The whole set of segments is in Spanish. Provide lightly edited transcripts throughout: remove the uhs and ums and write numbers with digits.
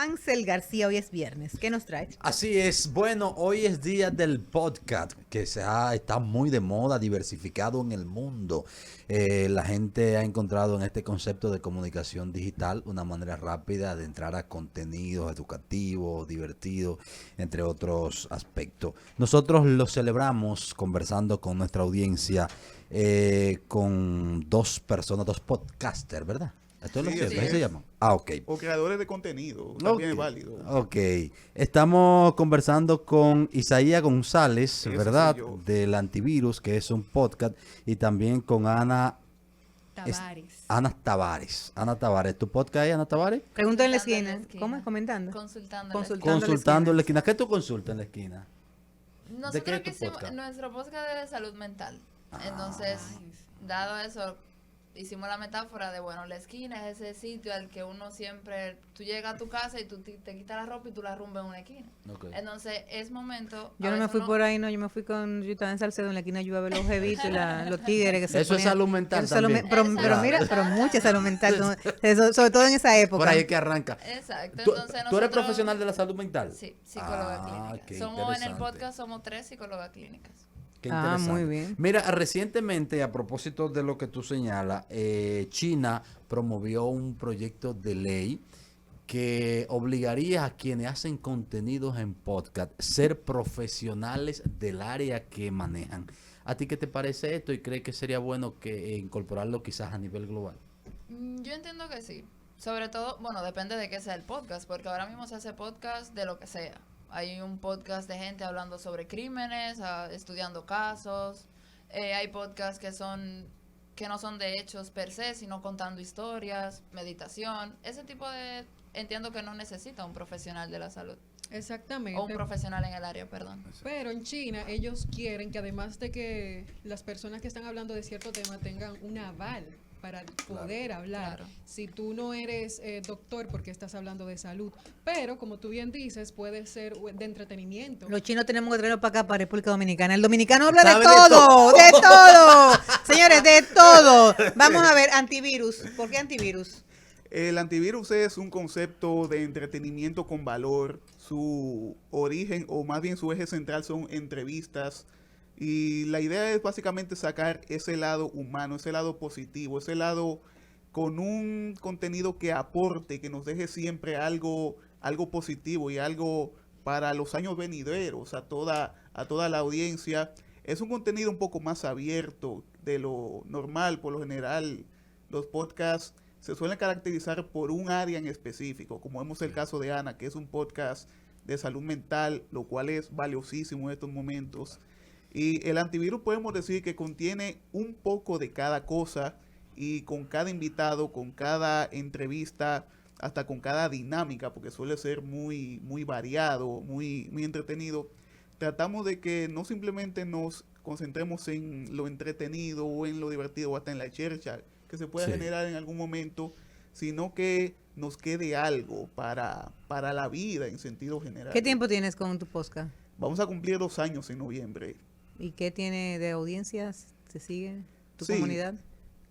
Hansel García. Hoy es viernes. ¿Qué nos trae? Así es, bueno, hoy es día del podcast, que está muy de moda, diversificado en el mundo. La gente ha encontrado en este concepto de comunicación digital una manera rápida de entrar a contenidos educativos, divertidos, entre otros aspectos. Nosotros lo celebramos conversando con nuestra audiencia, con dos personas, dos podcasters, ¿verdad? ¿Esto es lo Sí, cierto? así ¿Así es. se llama? Ah, ok. O creadores de contenido, también Ok, es válido. ok. Estamos conversando con Isaías González, Ese ¿verdad? soy yo. Del Antivirus, que es un podcast, y también con Ana Tavares. Ana Tavares. Ana Tavares, ¿tu podcast es Ana Tavares? Pregunta en la Consultando esquina. ¿Cómo es? Comentando. Consultando. Consultando en la esquina. ¿Qué tú consultas en la esquina? ¿De qué Nosotros es que tu hicimos podcast? nuestro podcast de salud mental. Entonces, dado eso, hicimos la metáfora de, bueno, la esquina es ese sitio al que uno siempre, tú llegas a tu casa y tú te quitas la ropa y tú la rumbas en una esquina. Ok. Entonces, es momento... Yo no me fui por ahí, no. Yo me fui yo estaba en Salcedo, en la esquina, yo iba a ver los jevitos y los tigres que se Eso es ponían. salud mental Eso es salud también. pero Claro. mira, pero mucha salud mental. Sobre todo en esa época. Por ahí es que arranca. Exacto. ¿Tú, Entonces, tú eres nosotros- profesional de la salud mental? Sí, psicóloga clínica. qué Somos en el interesante. podcast, somos 3 psicólogas clínicas. Qué Ah, interesante. muy bien. Mira, recientemente, a propósito de lo que tú señalas, China promovió un proyecto de ley que obligaría a quienes hacen contenidos en podcast ser profesionales del área que manejan. ¿A ti qué te parece esto y crees que sería bueno que incorporarlo quizás a nivel global? Yo entiendo que sí. Sobre todo, bueno, depende de qué sea el podcast, porque ahora mismo se hace podcast de lo que sea. Hay un podcast de gente hablando sobre crímenes, estudiando casos. Hay podcasts que no son de hechos per se, sino contando historias, meditación. Ese tipo de... Entiendo que no necesita un profesional de la salud. Exactamente. O un profesional en el área, perdón. Pero en China ellos quieren que además de que las personas que están hablando de cierto tema tengan un aval para poder hablar. Claro. Si tú no eres doctor porque estás hablando de salud, pero como tú bien dices, puede ser de entretenimiento. Los chinos tenemos que traerlo para acá, para República Dominicana. El dominicano habla de Sabe de todo, de todo. Señores, de todo. Vamos a ver, antivirus. ¿Por qué antivirus? El antivirus es un concepto de entretenimiento con valor. Su origen, o más bien su eje central, son entrevistas. Y la idea es básicamente sacar ese lado humano, ese lado positivo, ese lado con un contenido que aporte, que nos deje siempre algo positivo y algo para los años venideros a toda la audiencia. Es un contenido un poco más abierto de lo normal. Por lo general, los podcasts se suelen caracterizar por un área en específico, como vemos el caso de Ana, que es un podcast de salud mental, lo cual es valiosísimo en estos momentos. Y el antivirus podemos decir que contiene un poco de cada cosa, y con cada invitado, con cada entrevista, hasta con cada dinámica, porque suele ser muy, muy variado, muy, muy entretenido. Tratamos de que no simplemente nos concentremos en lo entretenido o en lo divertido o hasta en la chercha que se pueda Sí. generar en algún momento, sino que nos quede algo para la vida en sentido general. ¿Qué tiempo tienes con tu podcast? Vamos a cumplir 2 años en noviembre. ¿Y qué tiene de audiencias? ¿Se sigue tu Sí. comunidad?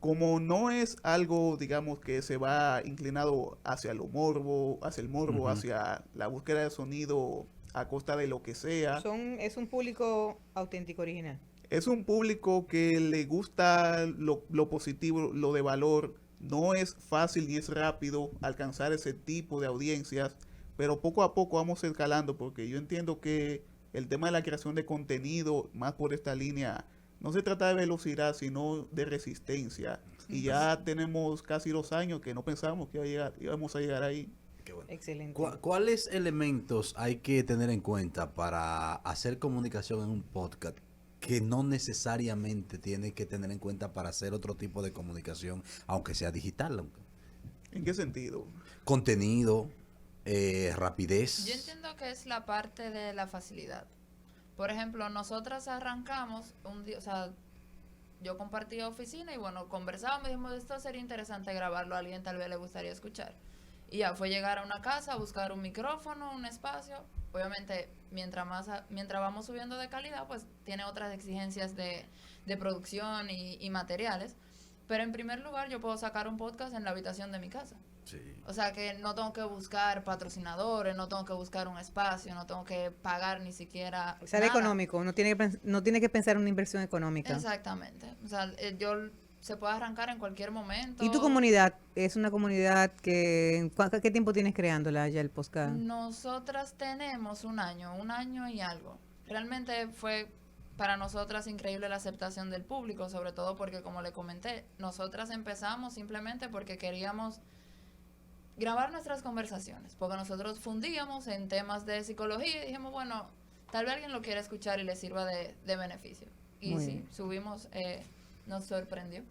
Como no es algo, digamos, que se va inclinado hacia el morbo, Ujú. hacia la búsqueda de sonido a costa de lo que sea, Es un público auténtico, original. es un público que le gusta lo positivo, lo de valor. No es fácil ni es rápido alcanzar ese tipo de audiencias, pero poco a poco vamos escalando, porque yo entiendo que el tema de la creación de contenido, más por esta línea, no se trata de velocidad, sino de resistencia. Y ya tenemos casi 2 años que no pensábamos que íbamos a llegar ahí. Excelente. ¿Cuáles elementos hay que tener en cuenta para hacer comunicación en un podcast que no necesariamente tiene que tener en cuenta para hacer otro tipo de comunicación, aunque sea digital? ¿En qué sentido? Contenido, rapidez. Yo entiendo que es la parte de la facilidad. Por ejemplo, nosotras arrancamos un día, o sea, yo compartí oficina y bueno, conversábamos, dijimos, esto sería interesante grabarlo, a alguien tal vez le gustaría escuchar. Y ya fue llegar a una casa, buscar un micrófono, un espacio. Obviamente, mientras vamos subiendo de calidad, pues tiene otras exigencias de producción y materiales. Pero en primer lugar, yo puedo sacar un podcast en la habitación de mi casa. Sí. O sea que no tengo que buscar patrocinadores, no tengo que buscar un espacio, no tengo que pagar ni siquiera Sale nada. económico, no tiene que pensar en una inversión económica. Exactamente. O sea, se puede arrancar en cualquier momento. ¿Y tu comunidad? ¿Es una comunidad que... ¿Qué tiempo tienes creándola ya el podcast? Nosotras tenemos un año y algo. Realmente fue para nosotras increíble la aceptación del público, sobre todo porque, como le comenté, nosotras empezamos simplemente porque queríamos grabar nuestras conversaciones, porque nosotros fundíamos en temas de psicología y dijimos, bueno, tal vez alguien lo quiera escuchar y le sirva de beneficio. Y Muy sí, bien. subimos, nos sorprendió.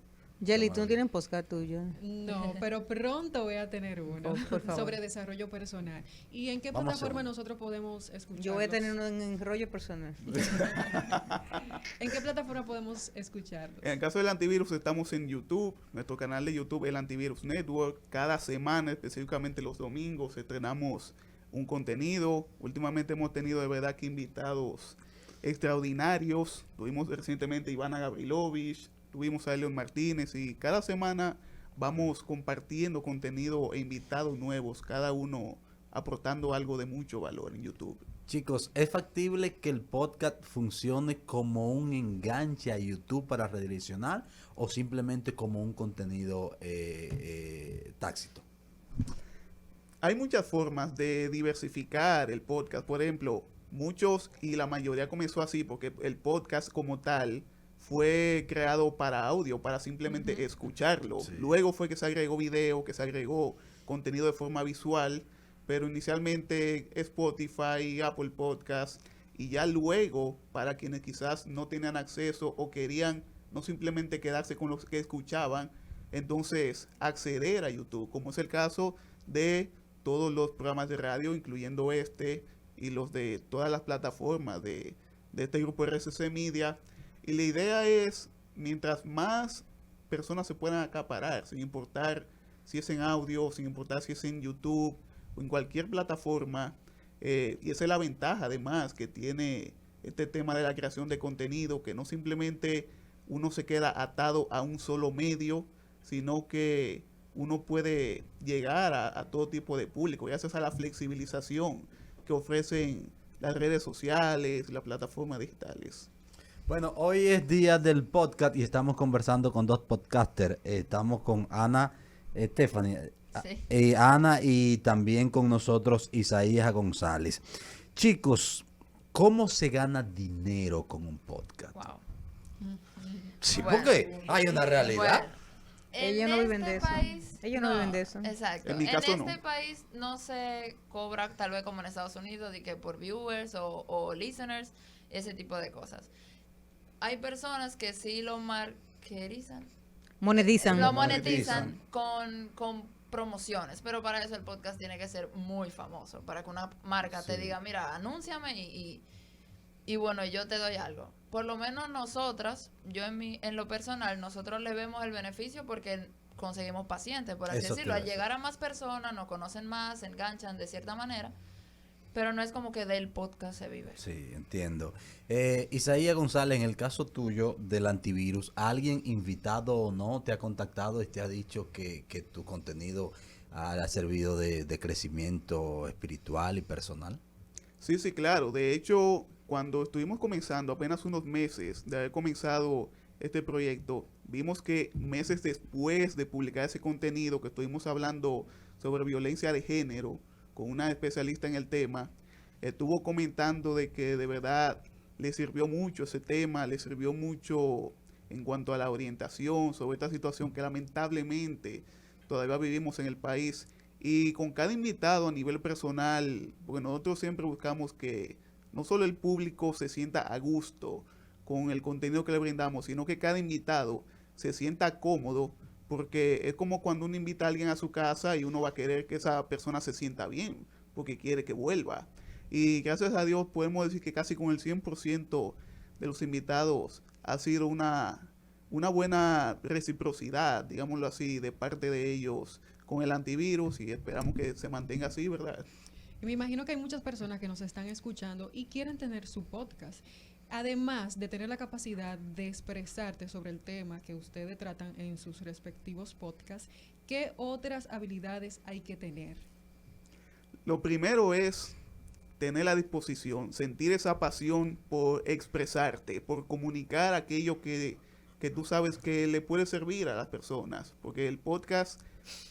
Jelly, ¿tú no tienes podcast tuyo? No, pero pronto voy a tener uno Por favor. sobre desarrollo personal. ¿Y en qué Vamos a hacer plataforma uno. nosotros podemos escuchar? Yo voy a tener uno en rollo personal. ¿En qué plataforma podemos escucharlos? En el caso del antivirus estamos en YouTube, nuestro canal de YouTube, el Antivirus Network. Cada semana, específicamente los domingos, estrenamos un contenido. Últimamente hemos tenido de verdad que invitados extraordinarios. Tuvimos recientemente a Ivana Gavrilovich, tuvimos a Elion Martínez y cada semana vamos compartiendo contenido e invitados nuevos, cada uno aportando algo de mucho valor en YouTube. Chicos, ¿es factible que el podcast funcione como un enganche a YouTube para redireccionar o simplemente como un contenido tácito? Hay muchas formas de diversificar el podcast. Por ejemplo, muchos y la mayoría comenzó así porque el podcast como tal fue creado para audio, para simplemente escucharlo. Sí. Luego fue que se agregó video, que se agregó contenido de forma visual, pero inicialmente Spotify, Apple Podcast, y ya luego para quienes quizás no tenían acceso o querían no simplemente quedarse con los que escuchaban, entonces acceder a YouTube, como es el caso de todos los programas de radio, incluyendo este y los de todas las plataformas de este grupo RCC Media. Y la idea es, mientras más personas se puedan acaparar, sin importar si es en audio, sin importar si es en YouTube o en cualquier plataforma, y esa es la ventaja además que tiene este tema de la creación de contenido, que no simplemente uno se queda atado a un solo medio, sino que uno puede llegar a todo tipo de público, gracias a la flexibilización que ofrecen las redes sociales, las plataformas digitales. Bueno, hoy es día del podcast y estamos conversando con dos podcasters. Estamos con Ana Stephanie, Sí. Ana y también con nosotros Isaías González. Chicos, ¿cómo se gana dinero con un podcast? Wow. Sí, Bueno. porque hay una realidad. Bueno, Ellos no viven de eso. Ellos no viven de eso. Exacto. En mi caso, este no. país no se cobra tal vez como en Estados Unidos, de que por viewers o listeners, ese tipo de cosas. Hay personas que sí lo markerizan. Monetizan. Lo monetizan con promociones, pero para eso el podcast tiene que ser muy famoso, para que una marca te Sí. diga, mira, anúnciame y bueno, yo te doy algo. Por lo menos nosotras, yo en lo personal, nosotros le vemos el beneficio porque conseguimos pacientes, por así Eso te decirlo. iba a Al llegar a más personas, nos conocen más, se enganchan de cierta manera, pero no es como que del podcast se vive. Sí, entiendo. Isaías González, en el caso tuyo del antivirus, ¿alguien invitado o no te ha contactado y te ha dicho que tu contenido ha servido de crecimiento espiritual y personal? Sí, sí, claro. De hecho, cuando estuvimos comenzando, apenas unos meses de haber comenzado este proyecto, vimos que meses después de publicar ese contenido que estuvimos hablando sobre violencia de género con una especialista en el tema, estuvo comentando de que de verdad le sirvió mucho ese tema, le sirvió mucho en cuanto a la orientación sobre esta situación que lamentablemente todavía vivimos en el país. Y con cada invitado a nivel personal, porque nosotros siempre buscamos que no solo el público se sienta a gusto con el contenido que le brindamos, sino que cada invitado se sienta cómodo, porque es como cuando uno invita a alguien a su casa y uno va a querer que esa persona se sienta bien, porque quiere que vuelva. Y gracias a Dios podemos decir que casi con el 100% de los invitados ha sido una buena reciprocidad, digámoslo así, de parte de ellos con el antivirus, y esperamos que se mantenga así, ¿verdad? Y me imagino que hay muchas personas que nos están escuchando y quieren tener su podcast. Además de tener la capacidad de expresarte sobre el tema que ustedes tratan en sus respectivos podcasts, ¿qué otras habilidades hay que tener? Lo primero es tener la disposición, sentir esa pasión por expresarte, por comunicar aquello que tú sabes que le puede servir a las personas, porque el podcast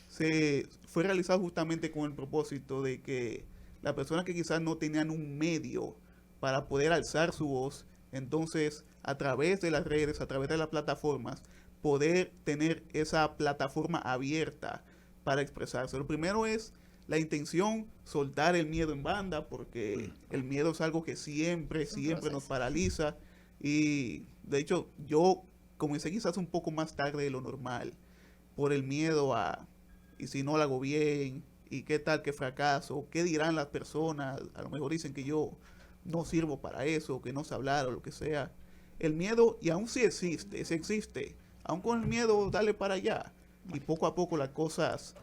se fue realizado justamente con el propósito de que las personas que quizás no tenían un medio para poder alzar su voz, entonces a través de las redes, a través de las plataformas, poder tener esa plataforma abierta para expresarse. Lo primero es la intención, soltar el miedo en banda, porque el miedo es algo que siempre nos paraliza. Y de hecho, yo comencé quizás un poco más tarde de lo normal, por el miedo a, y si no lo hago bien, y qué tal que fracaso, qué dirán las personas, a lo mejor dicen que yo no sirvo para eso, que no sé hablar o lo que sea. El miedo, y aún si existe, aún con el miedo, dale para allá, y poco a poco las cosas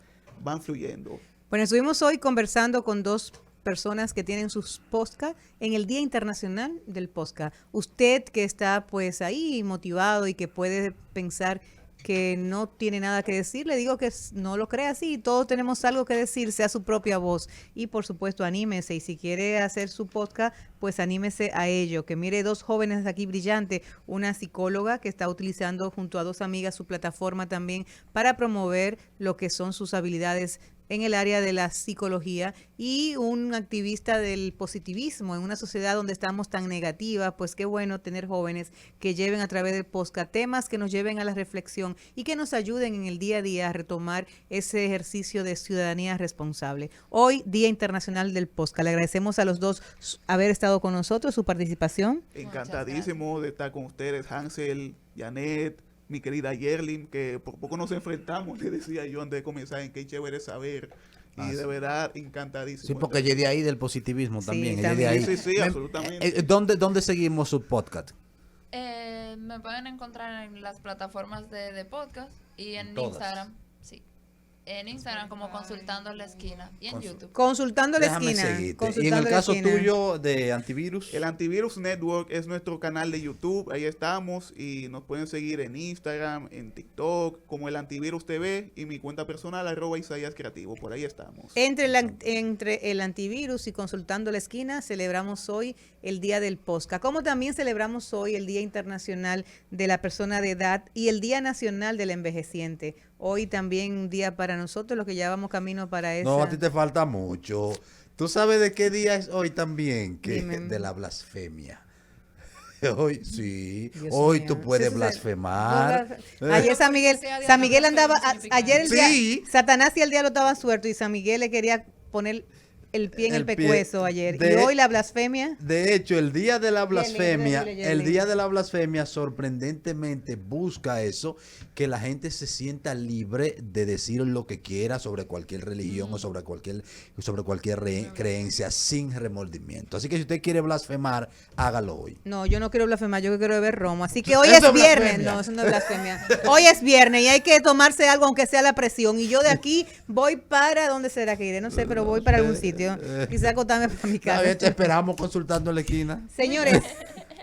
van fluyendo. Bueno, estuvimos hoy conversando con dos personas que tienen sus podcasts en el Día Internacional del Podcast. Usted que está pues ahí motivado y que puede pensar que no tiene nada que decir, le digo que no lo crea así, todos tenemos algo que decir, sea su propia voz, y por supuesto anímese, y si quiere hacer su podcast, pues anímese a ello, que mire dos jóvenes aquí brillantes, una psicóloga que está utilizando junto a dos amigas su plataforma también para promover lo que son sus habilidades en el área de la psicología, y un activista del positivismo en una sociedad donde estamos tan negativa. Pues qué bueno tener jóvenes que lleven a través del podcast temas que nos lleven a la reflexión y que nos ayuden en el día a día a retomar ese ejercicio de ciudadanía responsable. Hoy, Día Internacional del Podcast. Le agradecemos a los dos haber estado con nosotros, su participación. Encantadísimo de estar con ustedes, Hansel, Janet, mi querida Yerlin, que por poco nos enfrentamos, le decía yo antes de comenzar, en qué chévere saber. Y de verdad, encantadísimo. Sí, porque ella de ahí del positivismo Sí, también. también. Ella de ahí. Sí, absolutamente. ¿Dónde seguimos su podcast? Me pueden encontrar en las plataformas de podcast y en Todas. Instagram. Sí. En Instagram como Consultando la Esquina y en YouTube. Consultando la Déjame esquina. seguirte. Y en Consultando el la caso esquina. tuyo de antivirus. El Antivirus Network es nuestro canal de YouTube, ahí estamos, y nos pueden seguir en Instagram, en TikTok, como el Antivirus TV, y mi cuenta personal, @Isaías Creativo, por ahí estamos. Entre el antivirus y Consultando la Esquina, celebramos hoy el Día del Podcast, como también celebramos hoy el Día Internacional de la Persona de Edad y el Día Nacional del Envejeciente. Hoy también un día para nosotros, los que ya vamos camino para eso. No, a ti te falta mucho. ¿Tú sabes de qué día es hoy también? Que Dime. de la blasfemia. Hoy sí, Dios hoy mío. tú puedes Sí, sí, sí. blasfemar. Ayer San Miguel, Sea día San de Miguel la andaba, blasfemia significa- ayer el Sí. día, Satanás y el diablo estaban sueltos y San Miguel le quería poner el pie en el El pie. pecueso ayer. De- Y hoy la blasfemia. De hecho, el día de la blasfemia, dile, el día de la blasfemia sorprendentemente busca eso, que la gente se sienta libre de decir lo que quiera sobre cualquier religión o sobre cualquier creencia sin remordimiento. Así que si usted quiere blasfemar, hágalo hoy. No, yo no quiero blasfemar, yo quiero beber romo. Así que hoy Eso es es viernes. blasfemia. No, eso no es blasfemia. Hoy es viernes y hay que tomarse algo aunque sea la presión. Y yo de aquí voy para, ¿dónde será que iré? No sé, pero voy para algún sitio. Quizá acostarme para mi Está casa. bien, te esperamos consultando en la esquina. Señores,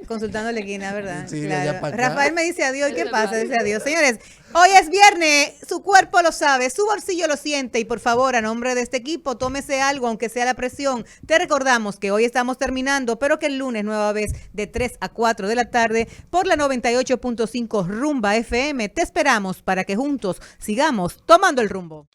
consultando la esquina, ¿verdad? Sí, de allá para acá. Rafael me dice adiós. ¿Y qué pasa? Dice adiós. Señores, hoy es viernes, su cuerpo lo sabe, su bolsillo lo siente. Y por favor, a nombre de este equipo, tómese algo, aunque sea la presión. Te recordamos que hoy estamos terminando, pero que el lunes, nueva vez, de 3 a 4 de la tarde, por la 98.5 Rumba FM, te esperamos para que juntos sigamos tomando el rumbo.